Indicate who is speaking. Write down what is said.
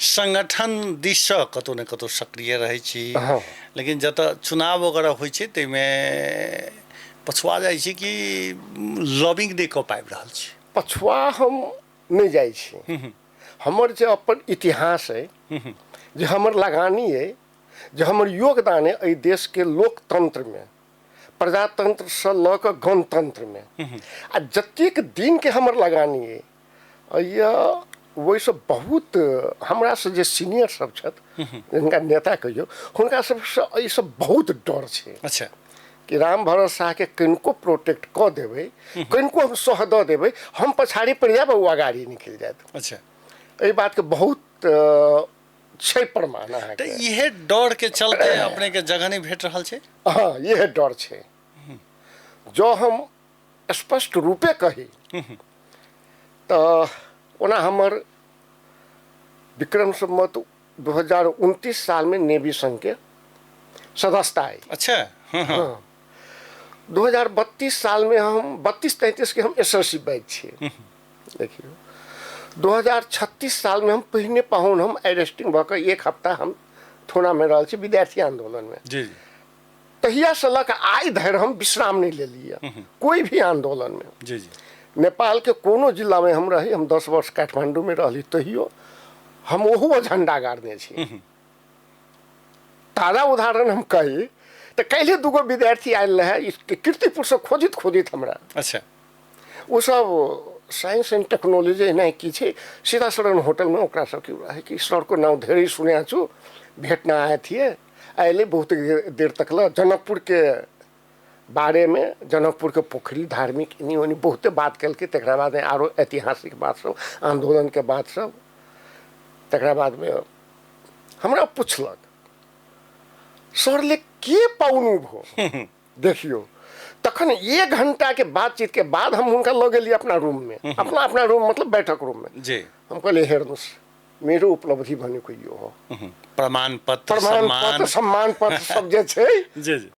Speaker 1: संगठन दिस कतौ न कतौ सक्रिय रहै छी, लेकिन जतऽ चुनाव वगैरह होइ छै ताहिमे पछुआ जाइ छी कि लॉबिंग नहि कऽ पाबि रहल छी?
Speaker 2: पछुआ हम नहीं जाइ छी। हमर जे अपन इतिहास है, जे हमर लगानी है, जे हमर योगदान है एहि देश के लोकतंत्र में, प्रजातंत्र से लऽ कऽ गणतंत्र में, आ जतेक दिन के हमर लगानी है, ओहिसँ बहुत हमरा से जे सीनियर सब छथि, जिनका नेता कहियो, हुनका सबसँ एहिसँ बहुत डर छै।
Speaker 1: अच्छा,
Speaker 2: कि राम भरत शाह के कनिको प्रोटेक्ट कऽ देबै, कनिको हम सह दऽ देबै, हम पछाड़ी पड़ि जायब, ओ अगाड़ी निकलि जायत।
Speaker 1: अच्छा,
Speaker 2: एहि बात के बहुत छै प्रमाण अहाँके।
Speaker 1: तऽ इहे डर के चलते अपने के जगह नहीं भेट रहल छै?
Speaker 2: हाँ, यह डर छै। जो हम स्पष्ट रूपे कही तऽ ओना हमर विक्रम संवत 2029 साल में नेवी संघ के सदस्यता आई।
Speaker 1: अच्छा,
Speaker 2: हाँ, 2032 साल में हम 32-33 के हम SLC बैच छियै। देखियो 2036 साल में हम पहिने पाहुन हम अरेस्टिंग भऽ कऽ 1 हफ्ता हम थोड़ा में रहल छी विद्यार्थी आंदोलन में।
Speaker 1: जी जी,
Speaker 2: तहिया से लऽ कऽ आइ धरि हम विश्राम नहीं लेलियै कोई भी आंदोलन में।
Speaker 1: जी जी,
Speaker 2: नेपाल के कोनो जिला में हम रही, हम 10 वर्ष काठमांडू में रहली, तहियो हम ओहो झंडा गाड़ने छी। ताजा उदाहरण हम कही तो कैले दूगो विद्यार्थी आयल रहे कीर्तिपुर से खोजित खोजित हमरा।
Speaker 1: अच्छा,
Speaker 2: वो सब साइंस एंड टेक्नोलॉजी नहीं की छे, सीधा सदन होटल में ओकरा सब की रहे कि सर को नाम ढेरी सुने छु, भेटना आए थे, अले बहुत देर तक ल जनकपुर के बारे में, जनकपुर के पोखरी धार्मिक इन्हीं उन्हीं बहुते बात कल के, तकरा बाद में आरो ऐतिहासिक बात सब, आंदोलन के बात सब। तकरा बाद में हमरा पूछलक सर ले के पाउनु भो देखियो, तखन 1 घंटा के बातचीत के बाद हम उनका लऽ गेलियै अपना रूम में, अपना रूम मतलब बैठक रूम में
Speaker 1: जी,
Speaker 2: हम कहलिए हेर्नुस् मेरो उपलब्धि भनेको यो हो,
Speaker 1: प्रमाण पत्र,
Speaker 2: सम्मान पत्र सब जे छै
Speaker 1: जी जी,